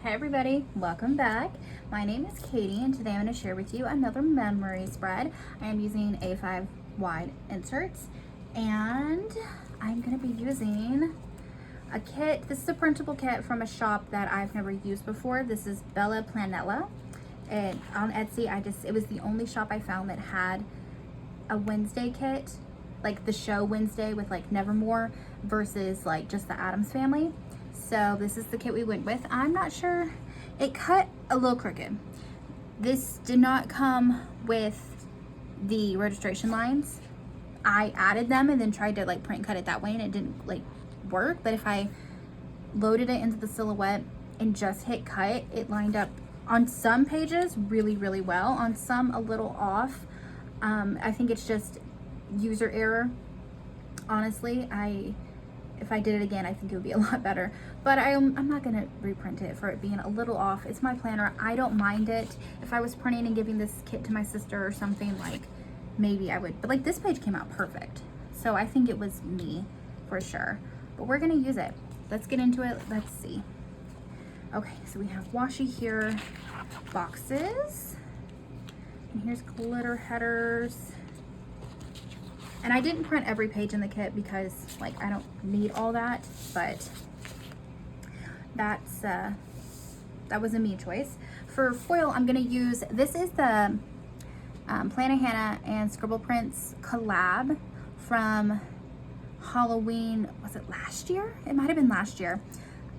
Hi everybody, welcome back. My name is Katie and today I'm going to share with you another memory spread. I am using A5 wide inserts and I'm going to be using a kit. This is a printable kit from a shop that I've never used before. This is Bella Planella, and on Etsy it was the only shop I found that had a Wednesday kit, like the show Wednesday with like Nevermore versus like just the Addams Family. So this is the kit we went with. I'm not sure, it cut a little crooked. This did not come with the registration lines. I added them and then tried to like print cut it that way and it didn't like work. But if I loaded it into the silhouette and just hit cut, it lined up on some pages really well, on some a little off. I think it's just user error. Honestly, if I did it again, I think it would be a lot better. But I'm not gonna reprint it for it being a little off. It's my planner. I don't mind it. If I was printing and giving this kit to my sister or something, like maybe I would. But like this page came out perfect. So I think it was me for sure. But we're gonna use it. Let's get into it. Let's see. Okay, so we have washi here, boxes, and here's glitter headers. And I didn't print every page in the kit because like I don't need all that, but that was a me choice. For foil, I'm gonna use, this is the Planahannah and Scribble Prints collab from Halloween, was it last year? It might have been last year.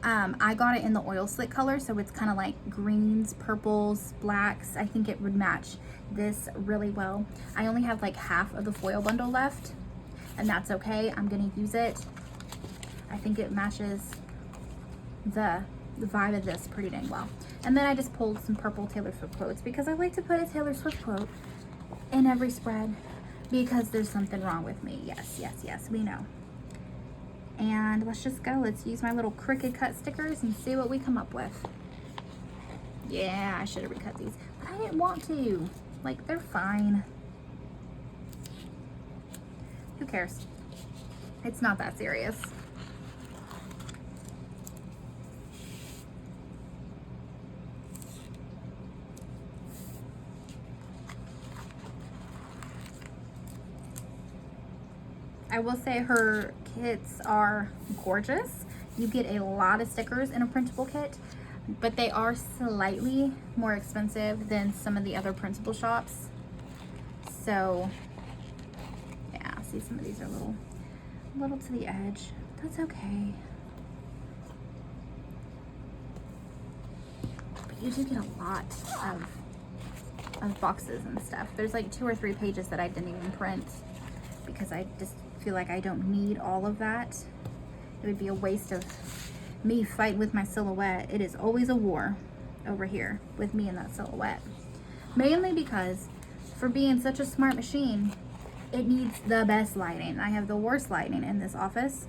I got it in the oil slick color, so it's kind of like greens, purples, blacks. I think it would match this really well. I only have like half of the foil bundle left, and that's okay. I'm gonna use it. I think it matches the vibe of this pretty dang well. And then I just pulled some purple Taylor Swift quotes because I like to put a Taylor Swift quote in every spread because there's something wrong with me. Yes, we know. And let's just go. Let's use my little Cricut cut stickers and see what we come up with. Yeah, I should have recut these, but I didn't want to. Like, they're fine. Who cares? It's not that serious. I will say her kits are gorgeous. You get a lot of stickers in a printable kit, but they are slightly more expensive than some of the other printable shops. So yeah, see, some of these are a little to the edge. That's okay. But you do get a lot of boxes and stuff. There's like 2 or 3 pages that I didn't even print because I just feel like I don't need all of that. It would be a waste of me fighting with my silhouette. It is always a war over here with me and that silhouette. Mainly because for being such a smart machine, it needs the best lighting. I have the worst lighting in this office.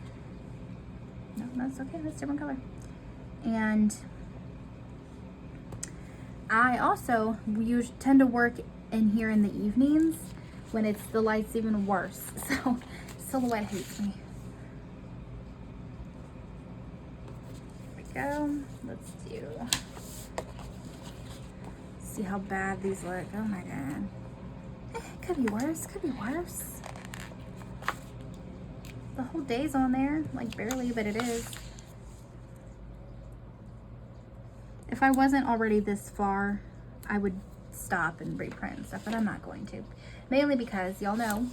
No, that's okay, that's a different color. And I also tend to work in here in the evenings when it's the light's even worse. So silhouette hates me. There we go. Let's see how bad these look. Oh my god. Could be worse, could be worse. The whole day's on there, like barely, but it is. If I wasn't already this far, I would stop and reprint and stuff, but I'm not going to. Mainly because y'all know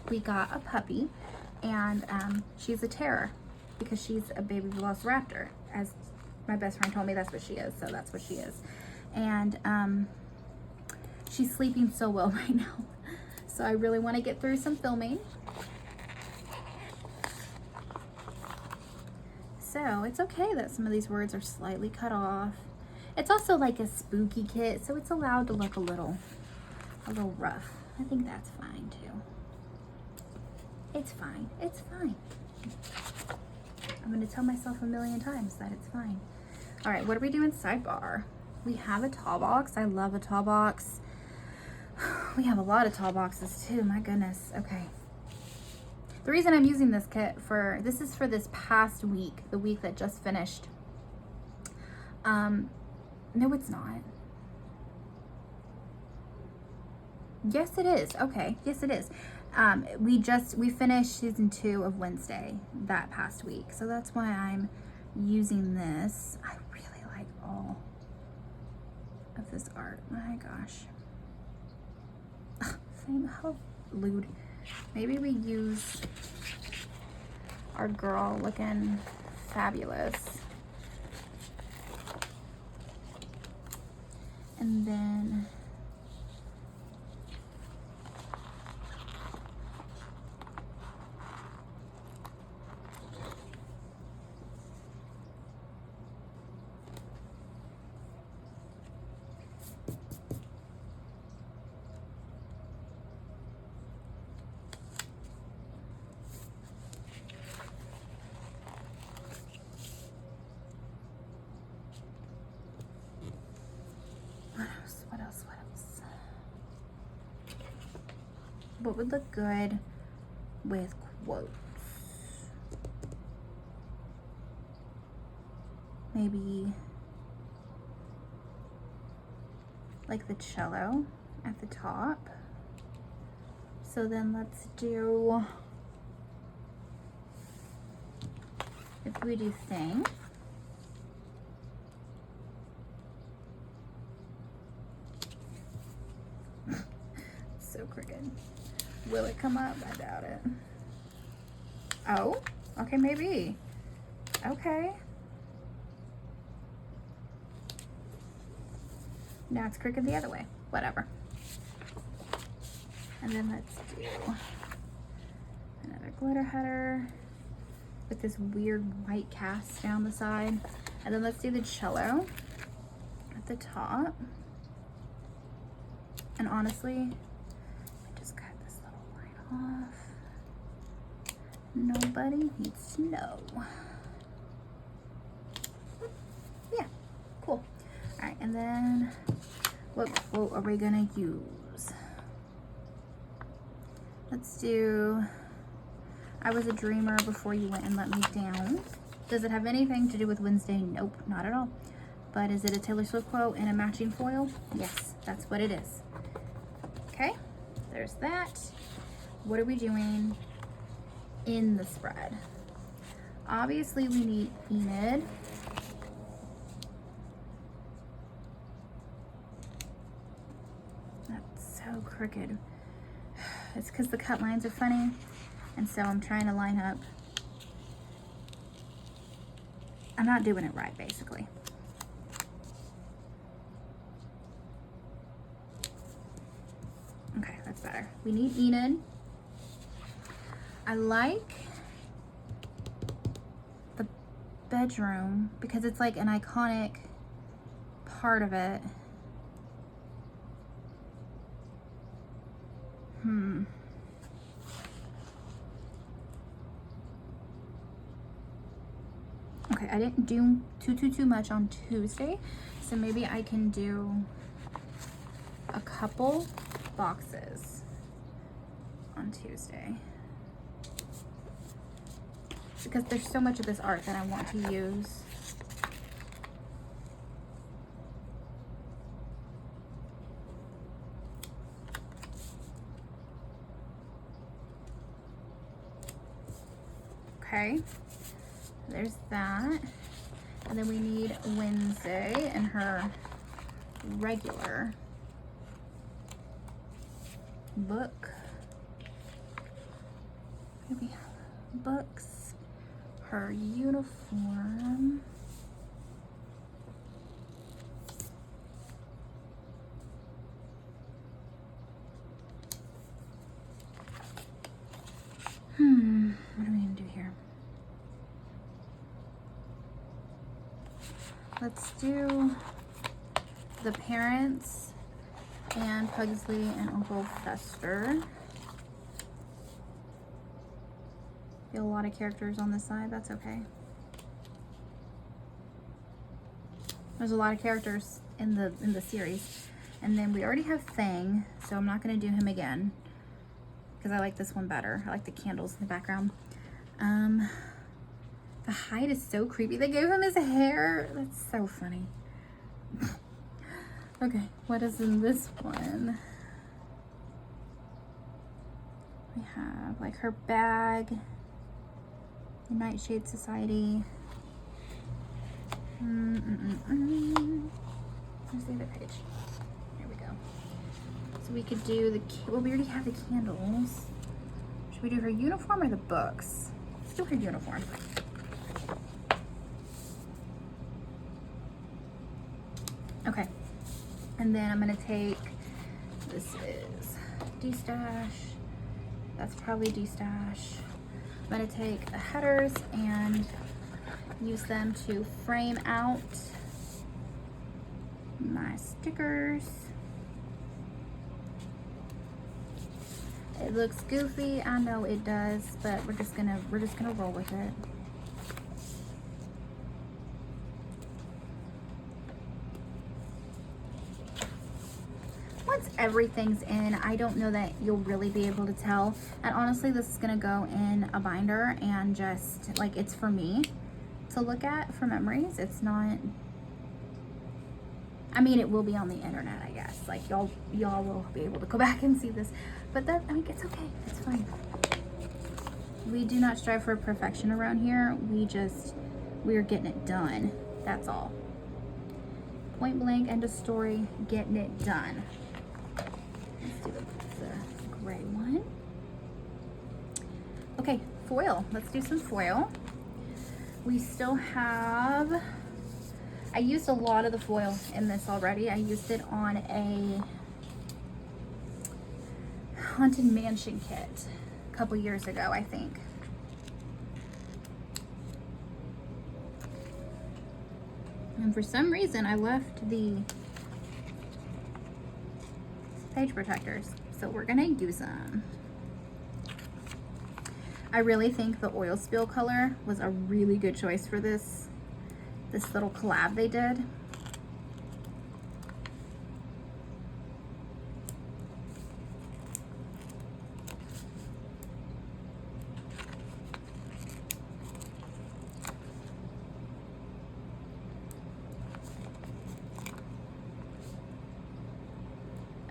we got a puppy, and she's a terror because she's a baby velociraptor. As my best friend told me, that's what she is, so that's what she is. And she's sleeping so well right now. So I really want to get through some filming. So it's okay that some of these words are slightly cut off. It's also like a spooky kit, so it's allowed to look a little rough. I think that's fine too. It's fine, it's fine. I'm gonna tell myself a million times that it's fine. All right, what are we doing sidebar? We have a tall box. I love a tall box. We have a lot of tall boxes too, my goodness. Okay. The reason I'm using this kit this is for this past week, the week that just finished. No, it's not. Yes, it is. Okay. Yes, it is. We finished season 2 of Wednesday that past week. So that's why I'm using this. I really like all of this art. My gosh. Same how lewd. Maybe we use our girl looking fabulous. And then what else? What would look good with quotes? Maybe like the cello at the top. So then let's do, if we do thing, so crooked. Will it come up? I doubt it. Oh, okay, maybe. Okay. Now it's crooked the other way. Whatever. And then let's do another glitter header with this weird white cast down the side. And then let's do the cello at the top. And honestly, I just cut this little line off. Nobody needs to know. Yeah, cool. All right, and then what quote are we gonna use? Let's do, I was a dreamer before you went and let me down. Does it have anything to do with Wednesday? Nope, not at all. But is it a Taylor Swift quote and a matching foil? Yes, that's what it is. Okay, there's that. What are we doing in the spread? Obviously we need Enid. That's so crooked. It's because the cut lines are funny, and so I'm trying to line up. I'm not doing it right, basically. Okay, that's better. We need Enid. I like the bedroom because it's like an iconic part of it. Okay, I didn't do too much on Tuesday, so maybe I can do a couple boxes on Tuesday because there's so much of this art that I want to use. Okay, there's that. And then we need Wednesday and her regular book. Maybe books, her uniform. What are we gonna do here? Let's do the parents and Pugsley and Uncle Fester. Feel a lot of characters on this side, that's okay. There's a lot of characters in the series. And then we already have Thing, so I'm not gonna do him again because I like this one better. I like the candles in the background. The hide is so creepy. They gave him his hair. That's so funny. Okay, what is in this one? We have like her bag, the Nightshade Society. Where's the other page? There we go. So we could do the, well, we already have the candles. Should we do her uniform or the books? Let's do her uniform. Okay, and then I'm gonna take, this is D-Stash. That's probably D-Stash. I'm gonna take the headers and use them to frame out my stickers. It looks goofy, I know it does, but we're just gonna roll with it. Once everything's in, I don't know that you'll really be able to tell. And honestly, this is gonna go in a binder and just like, it's for me to look at for memories. It's not, I mean, it will be on the internet, I guess. Like y'all will be able to go back and see this, but that, I mean, it's okay, it's fine. We do not strive for perfection around here. We're getting it done. That's all. Point blank, end of story, getting it done. Let's do the gray one. Okay, foil. Let's do some foil. We still have, I used a lot of the foil in this already. I used it on a Haunted Mansion kit a couple years ago, I think. And for some reason, I left the page protectors, so we're gonna use them. I really think the oil spill color was a really good choice for this little collab they did.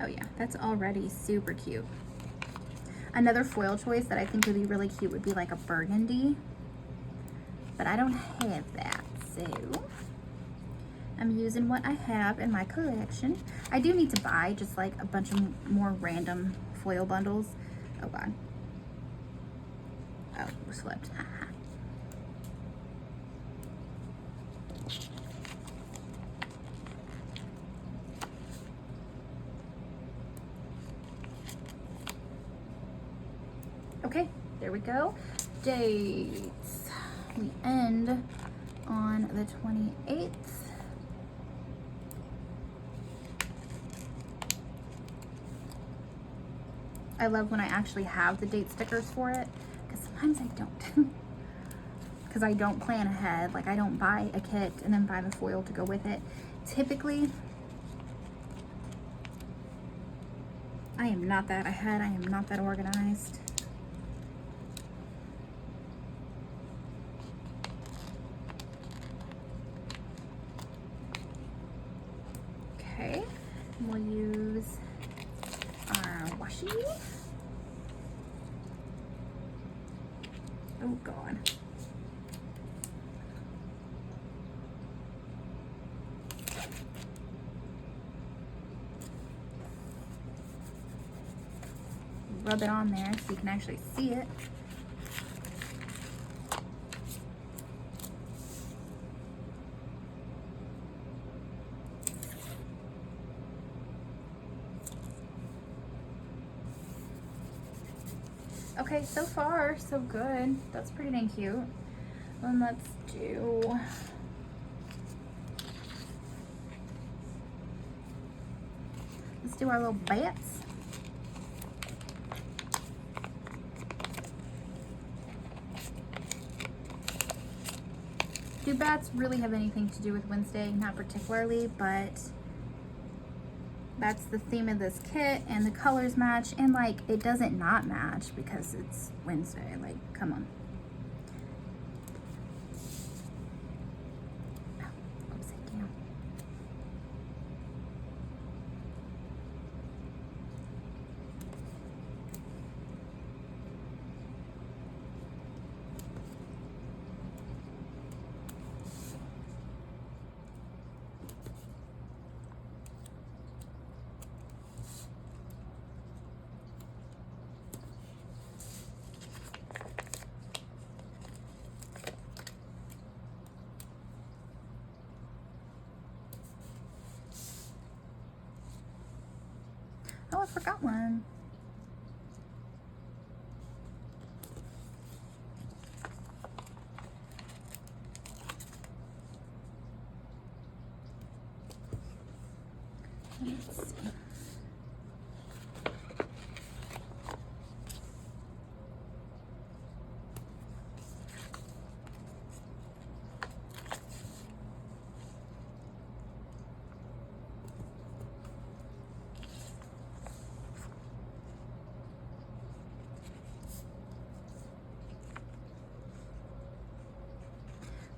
Oh yeah, that's already super cute. Another foil choice that I think would be really cute would be like a burgundy, but I don't have that, so I'm using what I have in my collection. I do need to buy just like a bunch of more random foil bundles. Oh God. Oh, we slipped. Okay, there we go. Dates. We end on the 28th. I love when I actually have the date stickers for it, because sometimes I don't. Because I don't plan ahead. Like, I don't buy a kit and then buy the foil to go with it. Typically, I am not that ahead. I am not that organized. Okay, we'll use our washi. Oh God. Rub it on there so you can actually see it. Okay, so far, so good. That's pretty dang cute. Then let's do our little bats. Do bats really have anything to do with Wednesday? Not particularly, but that's the theme of this kit, and the colors match, and like it doesn't not match because it's Wednesday. Like, come on. Oh, upside down. forgot one. Let's see.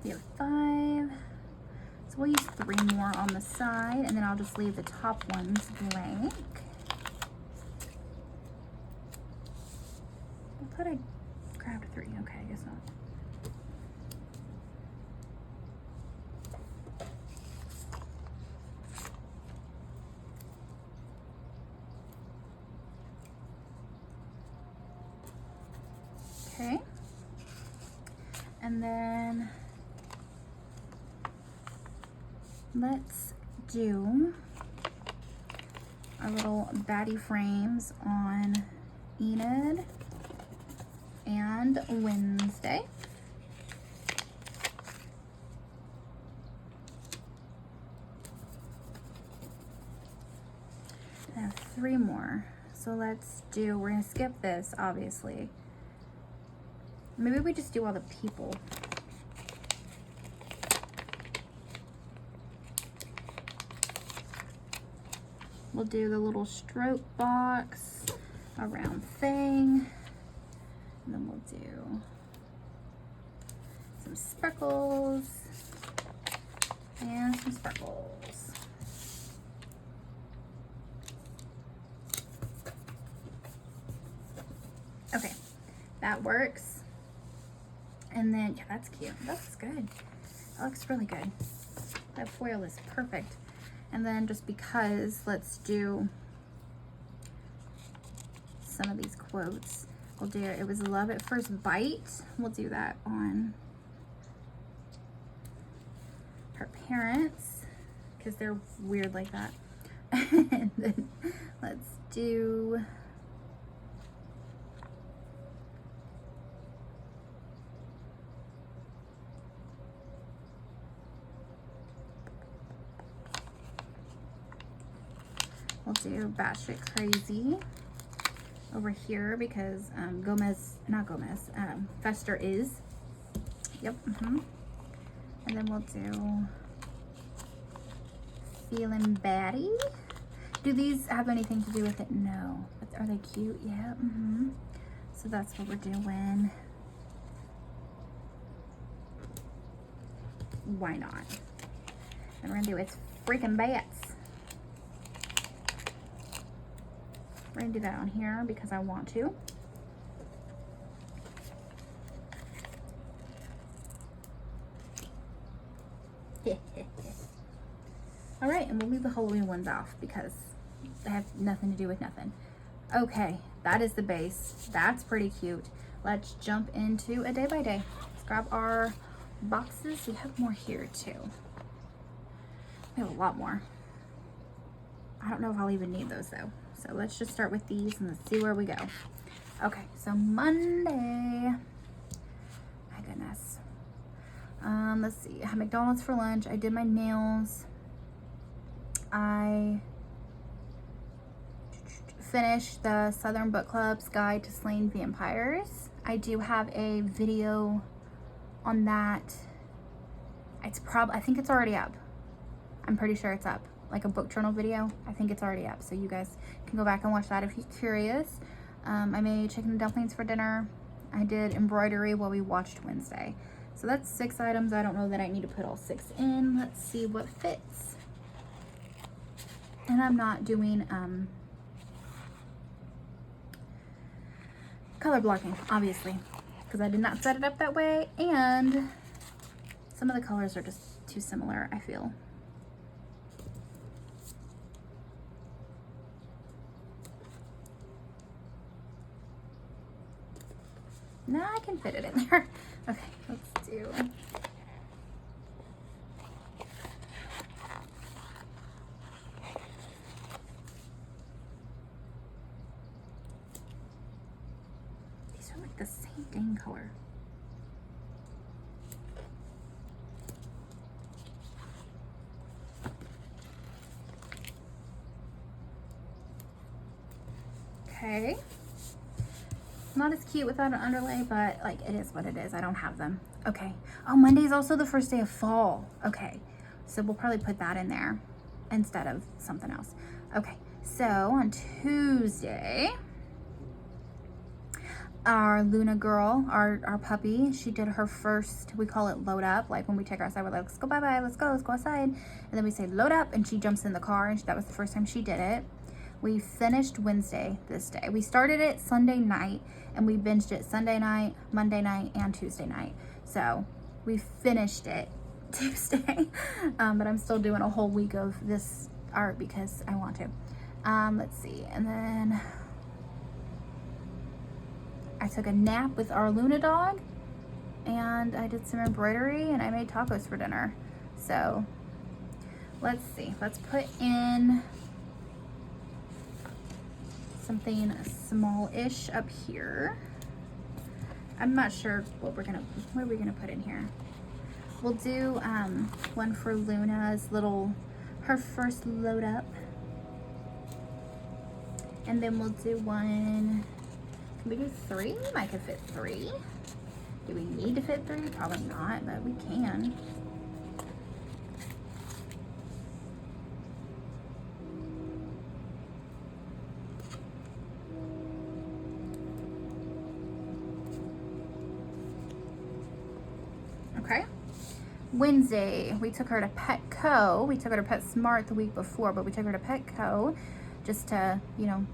We have 5. So we'll use 3 more on the side, and then I'll just leave the top ones blank. I thought I grabbed 3. Okay, I guess not. Okay. And then let's do our little baddie frames on Enid and Wednesday. I have 3 more. So let's do, we're gonna skip this, obviously. Maybe we just do all the people. We'll do the little stroke box, a round thing, and then we'll do some sparkles and some sparkles. Okay, that works. And then, yeah, that's cute. That's good. That looks really good. That foil is perfect. And then just because, let's do some of these quotes. We'll do, it was love at first bite. We'll do that on her parents because they're weird like that. And then let's do batshit crazy over here because Fester is. Yep. And then we'll do feeling baddie. Do these have anything to do with it? No. But are they cute? Yeah. So that's what we're doing. Why not? And we're gonna do it's freaking bats. We're gonna do that on here because I want to. All right, and we'll leave the Halloween ones off because they have nothing to do with nothing. Okay, that is the base. That's pretty cute. Let's jump into a day by day. Let's grab our boxes. We have more here too. We have a lot more. I don't know if I'll even need those though. So let's just start with these and let's see where we go. Okay, so Monday. My goodness. Let's see. I had McDonald's for lunch. I did my nails. I finished the Southern Book Club's Guide to Slaying Vampires. I do have a video on that. I think it's already up. I'm pretty sure it's up. Like a book journal video. I think it's already up. So you guys can go back and watch that if you're curious. I made chicken and dumplings for dinner. I did embroidery while we watched Wednesday. So that's 6 items. I don't know that I need to put all 6 in. Let's see what fits. And I'm not doing color blocking, obviously, because I did not set it up that way. And some of the colors are just too similar, I feel. Now I can fit it in there. Okay, let's do. They're like the same dang color. Okay. Not as cute without an underlay, but like it is what it is. I don't have them. Okay. Oh, Monday's also the first day of fall. Okay. So we'll probably put that in there instead of something else. Okay. So on Tuesday, our Luna girl, our puppy, she did her first, we call it load up. Like when we take her outside, we're like, let's go bye-bye, let's go outside. And then we say load up, and she jumps in the car, and that was the first time she did it. We finished Wednesday this day. We started it Sunday night, and we binged it Sunday night, Monday night, and Tuesday night. So we finished it Tuesday, but I'm still doing a whole week of this art because I want to. Let's see, and then I took a nap with our Luna dog, and I did some embroidery, and I made tacos for dinner. So let's see, let's put in something small-ish up here. I'm not sure what are we gonna put in here. We'll do one for Luna's her first load up, and then we'll do one. Can we do 3? I could fit 3. Do we need to fit 3? Probably not, but we can. Okay. Wednesday, we took her to Petco. We took her to PetSmart the week before, but we took her to Petco just to,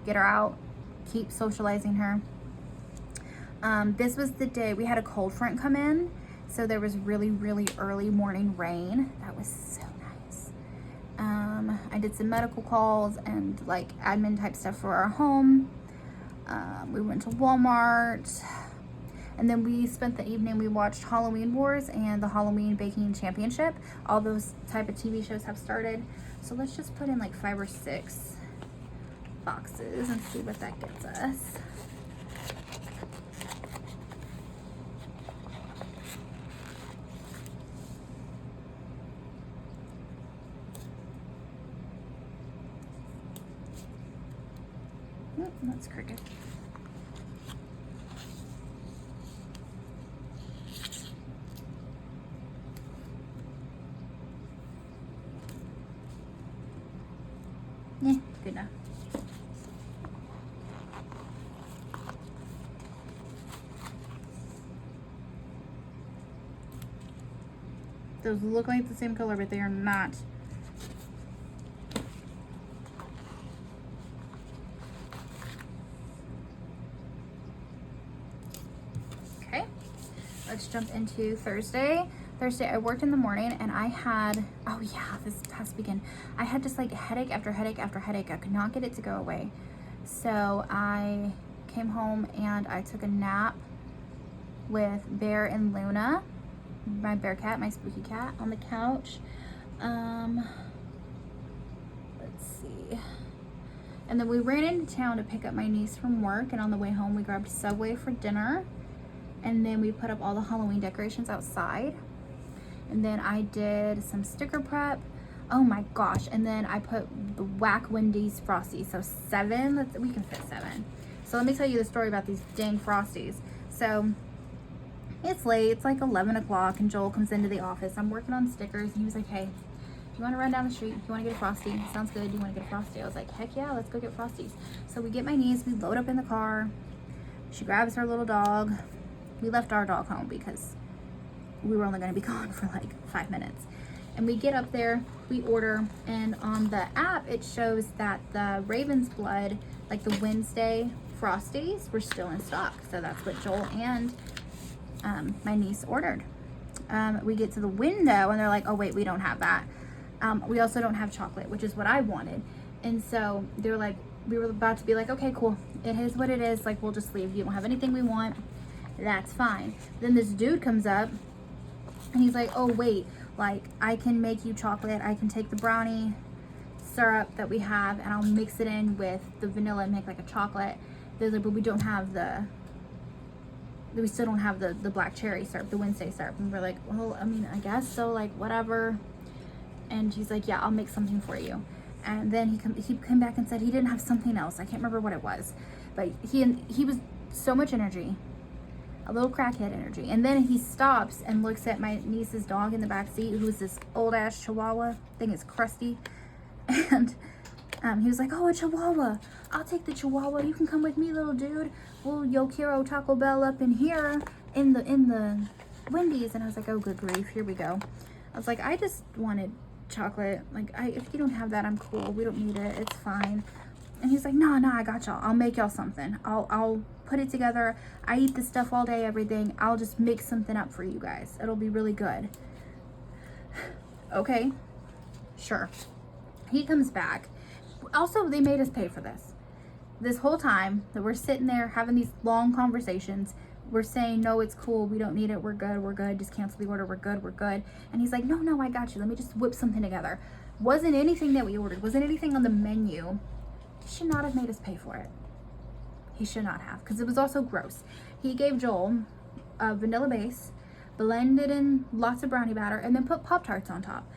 get her out, keep socializing her. This was the day we had a cold front come in, so there was really, really early morning rain. That was so nice. I did some medical calls and like admin type stuff for our home. We went to Walmart. And then we spent the evening, we watched Halloween Wars and the Halloween Baking Championship. All those type of TV shows have started. So let's just put in like 5 or 6 boxes and see what that gets us. Oh, that's crooked. Yeah, good enough. Those look like the same color, but they are not. Okay, let's jump into Thursday. Thursday, I worked in the morning, and I had, oh yeah, this past weekend, I had just like headache after headache after headache. I could not get it to go away. So I came home and I took a nap with Bear and Luna, my bear cat, my spooky cat, on the couch. Let's see. And then we ran into town to pick up my niece from work, and on the way home we grabbed Subway for dinner. And then we put up all the Halloween decorations outside. And then I did some sticker prep. Oh my gosh. And then I put the Whack Wendy's Frosties. So 7, we can fit 7. So let me tell you the story about these dang Frosties. So it's late, it's like 11 o'clock, and Joel comes into the office. I'm working on stickers, and he was like, hey, do you want to run down the street? Do you want to get a Frosty? Sounds good. Do you want to get a Frosty? I was like, heck yeah, let's go get Frosties. So we get my niece, we load up in the car. She grabs her little dog. We left our dog home because we were only going to be gone for like 5 minutes. And we get up there, we order, and on the app it shows that the Raven's Blood, like the Wednesday Frosties, were still in stock. So that's what Joel and my niece ordered. We get to the window and they're like, oh wait, we don't have that. We also don't have chocolate, which is what I wanted. And so they're like, we were about to be like, okay, cool, it is what it is, like we'll just leave. You don't have anything we want, that's fine. Then this dude comes up and he's like, oh wait, like I can make you chocolate. I can take the brownie syrup that we have and I'll mix it in with the vanilla and make like a chocolate. They're like, but we don't have the we still don't have the black cherry syrup, the Wednesday syrup. And we're like, well, I mean, I guess so, like, whatever. And he's like, yeah, I'll make something for you. And then he came back and said he didn't have something else. I can't remember what it was, but he was so much energy, a little crackhead energy. And then he stops and looks at my niece's dog in the back seat, who is this old ass Chihuahua. Thing is crusty. And he was like, oh, a Chihuahua. I'll take the Chihuahua. You can come with me, little dude. We'll Yo Quiero Taco Bell up in here in the Wendy's. And I was like, oh, good grief, here we go. I was like, I just wanted chocolate. Like, if you don't have that, I'm cool. We don't need it. It's fine. And he's like, no, I got y'all. I'll make y'all something. I'll put it together. I eat this stuff all day, everything. I'll just make something up for you guys. It'll be really good. Okay, sure. He comes back. Also, they made us pay for this. This whole time that we're sitting there having these long conversations, we're saying, no, it's cool. We don't need it. We're good. Just cancel the order. We're good. And he's like, no, I got you. Let me just whip something together. Wasn't anything that we ordered. Wasn't anything on the menu. He should not have made us pay for it. He should not have, because it was also gross. He gave Joel a vanilla base, blended in lots of brownie batter, and then put Pop-Tarts on top.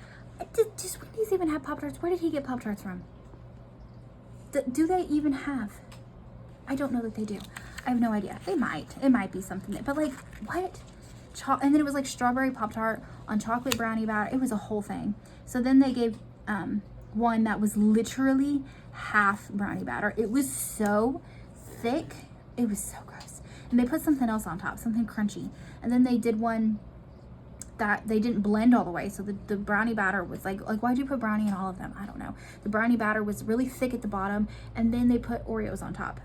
Does Wendy's even have Pop-Tarts? Where did he get Pop-Tarts from? Do they even have? I don't know that they do. I have no idea. They might. It might be something. But like, what? And then it was like strawberry Pop-Tart on chocolate brownie batter. It was a whole thing. So then they gave one that was literally half brownie batter. It was so thick. It was so gross. And they put something else on top, something crunchy. And then they did one that they didn't blend all the way. So the brownie batter was like why'd you put brownie in all of them? I don't know. The brownie batter was really thick at the bottom, and then they put Oreos on top.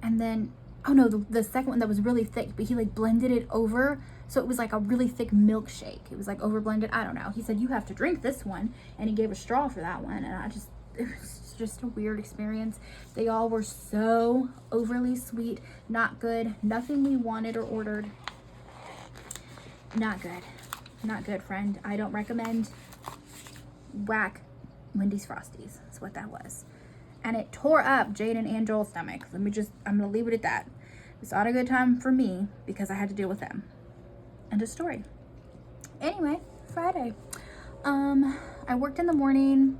And then, oh no, the second one that was really thick, but he like blended it over. So it was like a really thick milkshake. It was like over blended. I don't know. He said, you have to drink this one. And he gave a straw for that one. And it was just a weird experience. They all were so overly sweet. Not good. Nothing we wanted or ordered. Not good. Not good, friend. I don't recommend. Whack Wendy's Frosties. That's what that was. And it tore up Jaden and Joel's stomach. I'm going to leave it at that. It's not a good time for me because I had to deal with them. End of story. Anyway, Friday. I worked in the morning.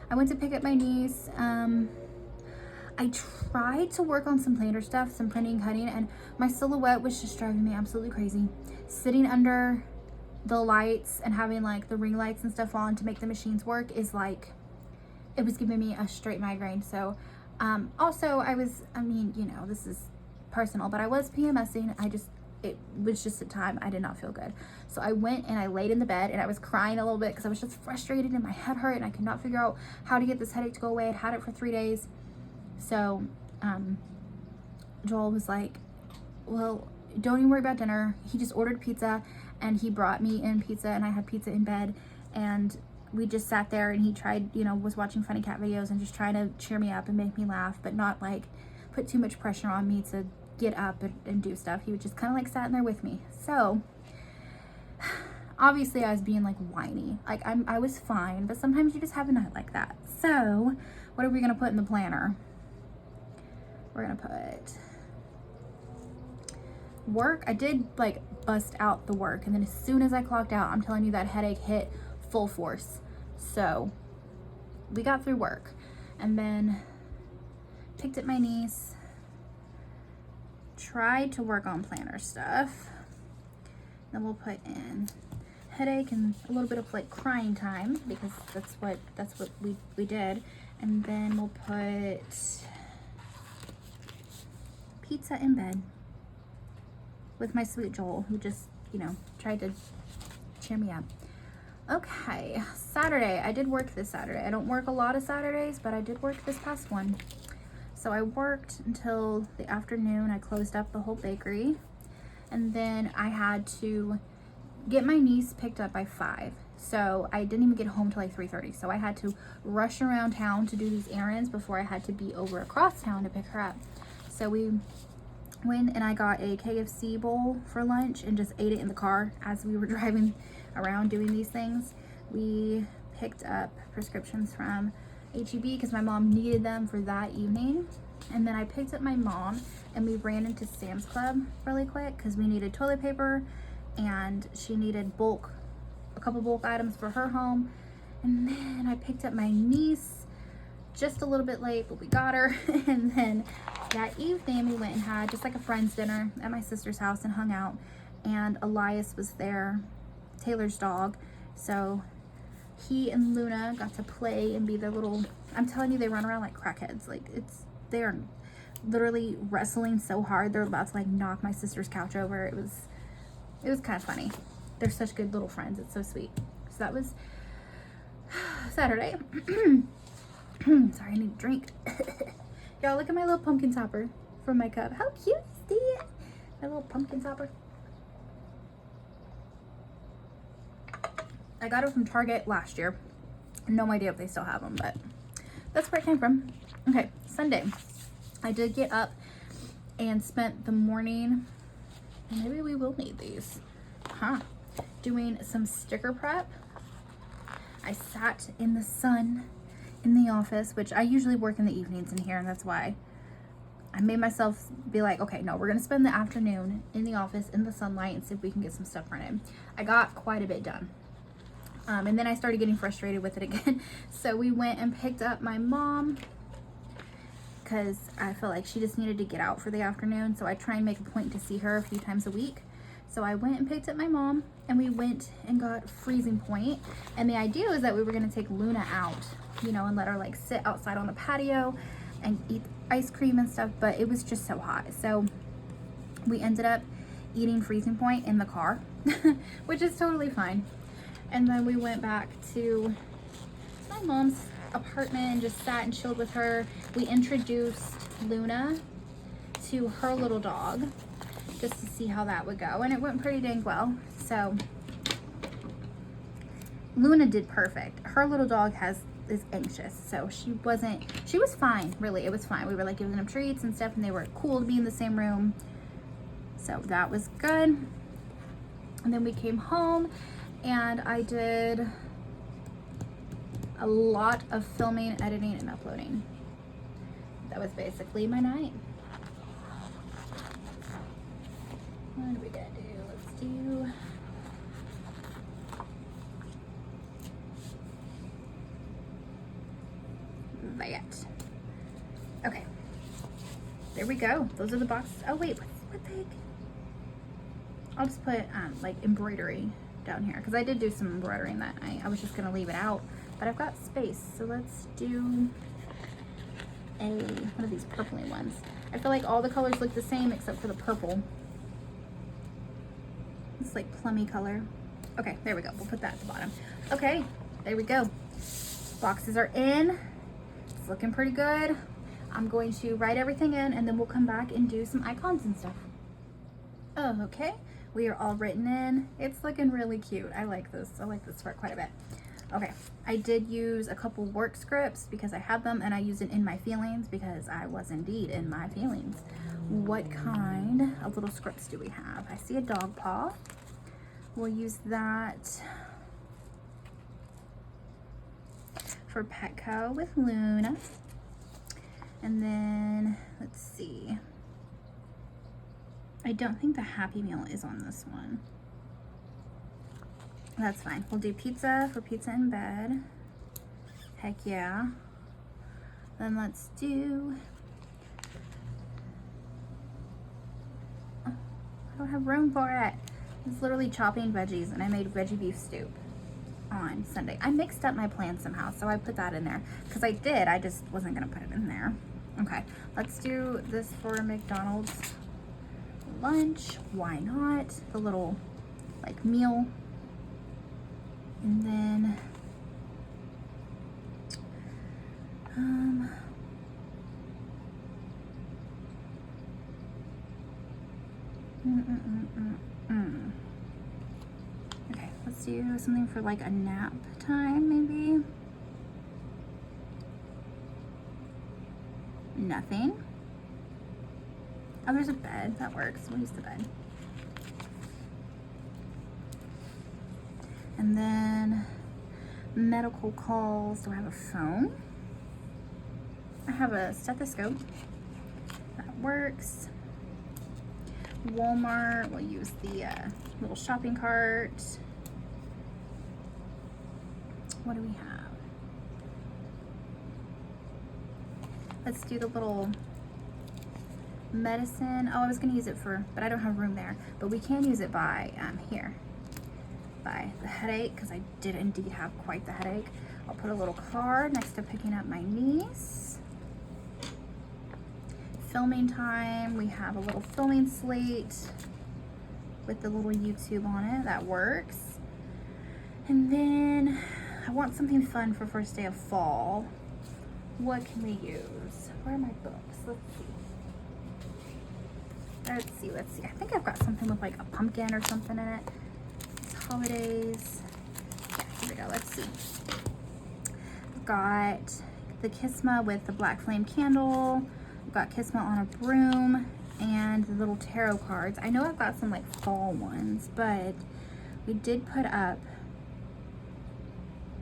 I went to pick up my niece. I tried to work on some planner stuff, some printing, cutting, and my silhouette was just driving me absolutely crazy. Sitting under the lights and having like the ring lights and stuff on to make the machines work is like, it was giving me a straight migraine. So, also this is personal, but I was PMSing. It was just a time I did not feel good. So I went and I laid in the bed and I was crying a little bit because I was just frustrated and my head hurt and I could not figure out how to get this headache to go away. I'd had it for 3 days. So, Joel was like, well, don't even worry about dinner. He just ordered pizza and he brought me in pizza and I had pizza in bed and we just sat there and he tried, was watching funny cat videos and just trying to cheer me up and make me laugh, but not like put too much pressure on me to get up and do stuff. He would just kind of like sat in there with me. So obviously I was being like whiny. Like I was fine, but sometimes you just have a night like that. So what are we going to put in the planner? We're going to put work. I did like bust out the work. And then as soon as I clocked out, I'm telling you that headache hit full force. So we got through work and then picked up my niece, tried to work on planner stuff. Then we'll put in headache and a little bit of like crying time because that's what we did. And then we'll put pizza in bed with my sweet Joel, who just, tried to cheer me up. Okay, Saturday. I did work this Saturday. I don't work a lot of Saturdays, but I did work this past one. So I worked until the afternoon. I closed up the whole bakery. And then I had to get my niece picked up by 5. So I didn't even get home till like 3:30. So I had to rush around town to do these errands before I had to be over across town to pick her up. So we went and I got a KFC bowl for lunch and just ate it in the car as we were driving around doing these things. We picked up prescriptions from HEB because my mom needed them for that evening. And then I picked up my mom and we ran into Sam's Club really quick because we needed toilet paper and she needed a couple bulk items for her home. And then I picked up my niece just a little bit late, but we got her. And then that evening we went and had just like a friend's dinner at my sister's house and hung out. And Elias was there, Taylor's dog. So he and Luna got to play and be their little, I'm telling you, they run around like crackheads. Like they're literally wrestling so hard. They're about to like knock my sister's couch over. It was kind of funny. They're such good little friends. It's so sweet. So that was Saturday. Sorry, I need a drink. Y'all, look at my little pumpkin topper from my cup. How cute is that? My little pumpkin topper. I got it from Target last year. No idea if they still have them, but that's where it came from. Okay, Sunday. I did get up and spent the morning, maybe we will need these, doing some sticker prep. I sat in the sun in the office, which I usually work in the evenings in here, and that's why I made myself be like, okay, no, we're gonna spend the afternoon in the office in the sunlight and see if we can get some stuff printed. I got quite a bit done. And then I started getting frustrated with it again. So we went and picked up my mom because I felt like she just needed to get out for the afternoon. So I try and make a point to see her a few times a week. So I went and picked up my mom and we went and got freezing point. And the idea was that we were gonna take Luna out, you know, and let her like sit outside on the patio and eat ice cream and stuff, but it was just so hot. So we ended up eating freezing point in the car, which is totally fine. And then we went back to my mom's apartment and just sat and chilled with her. We introduced Luna to her little dog just to see how that would go, and it went pretty dang well. So Luna did perfect. Her little dog is anxious, so she was fine, really. It was fine. We were like giving them treats and stuff, and they were cool to be in the same room, so that was good. And then we came home and I did a lot of filming, editing, and uploading. That was basically my night. What are we gonna do? Let's do that. Okay, there we go. Those are the boxes. Oh wait, what the heck? I'll just put like embroidery down here because I did do some embroidering that night. I was just gonna leave it out, but I've got space, so let's do one of these purpley ones. I feel like all the colors look the same except for the purple. It's like plummy color. Okay, there we go. We'll put that at the bottom. Okay, there we go. Boxes are in. It's looking pretty good. I'm going to write everything in and then we'll come back and do some icons and stuff. Oh, okay. We are all written in. It's looking really cute. I like this. I like this part quite a bit. Okay, I did use a couple work scripts because I had them, and I used it in my feelings because I was indeed in my feelings. What kind of little scripts do we have? I see a dog paw. We'll use that for Petco with Luna. And then, let's see. I don't think the Happy Meal is on this one. That's fine. We'll do pizza for pizza in bed. Heck yeah. Then let's do... Oh, I don't have room for it. It's literally chopping veggies, and I made veggie beef stew on Sunday. I mixed up my plan somehow, so I put that in there. Because I did, I just wasn't going to put it in there. Okay, let's do this for McDonald's lunch. Why not? The little like meal. And then okay, let's do something for like a nap time, maybe. Nothing. Oh, there's a bed. That works. We'll use the bed. And then medical calls. Do I have a phone? I have a stethoscope. works. Walmart, we'll use the little shopping cart. What do we have? Let's do the little medicine. Oh, I was gonna use it for, but I don't have room there. But we can use it by here, by the headache, because I did indeed have quite the headache. I'll put a little card next to picking up my niece. Filming time, we have a little filming slate with the little YouTube on it. That works. And then I want something fun for first day of fall. What can we use? Where are my books? Let's see. I think I've got something with like a pumpkin or something in it. It's holidays. Yeah, here we go. Let's see. I've got the Kisma with the black flame candle. I've got Kisma on a broom and the little tarot cards. I know I've got some like fall ones, but we did put up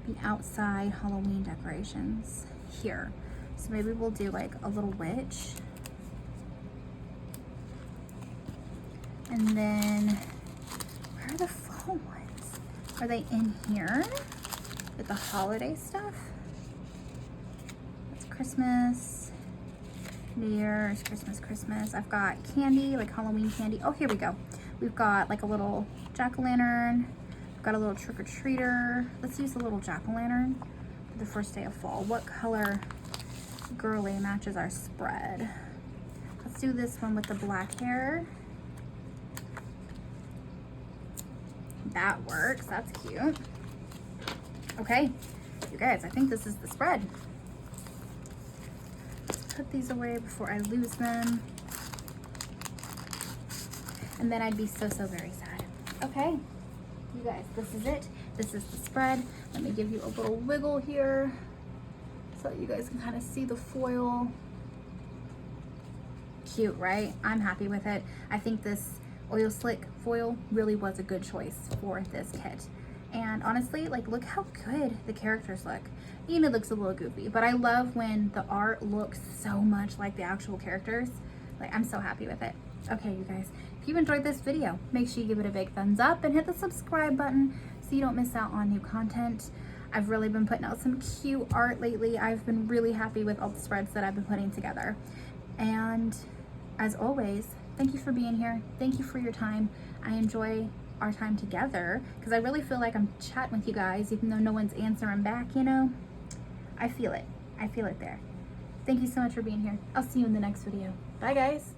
the outside Halloween decorations here. So maybe we'll do like a little witch. And then, where are the fall ones? Are they in here with the holiday stuff? It's Christmas, New Year's, Christmas. I've got candy, like Halloween candy. Oh, here we go. We've got like a little jack-o'-lantern. We've got a little trick-or-treater. Let's use a little jack-o'-lantern for the first day of fall. What color girly matches our spread? Let's do this one with the black hair. That works. That's cute. Okay, you guys, I think this is the spread. Let's put these away before I lose them. And then I'd be so very sad. Okay, you guys, this is it. This is the spread. Let me give you a little wiggle here so that you guys can kind of see the foil. Cute, right? I'm happy with it. I think this oil slick foil really was a good choice for this kit. And honestly, like, look how good the characters look. Even it looks a little goofy, but I love when the art looks so much like the actual characters. Like, I'm so happy with it. Okay, you guys, if you enjoyed this video, make sure you give it a big thumbs up and hit the subscribe button so you don't miss out on new content. I've really been putting out some cute art lately. I've been really happy with all the spreads that I've been putting together. And as always, thank you for being here. Thank you for your time. I enjoy our time together because I really feel like I'm chatting with you guys even though no one's answering back, you know? I feel it. I feel it there. Thank you so much for being here. I'll see you in the next video. Bye, guys.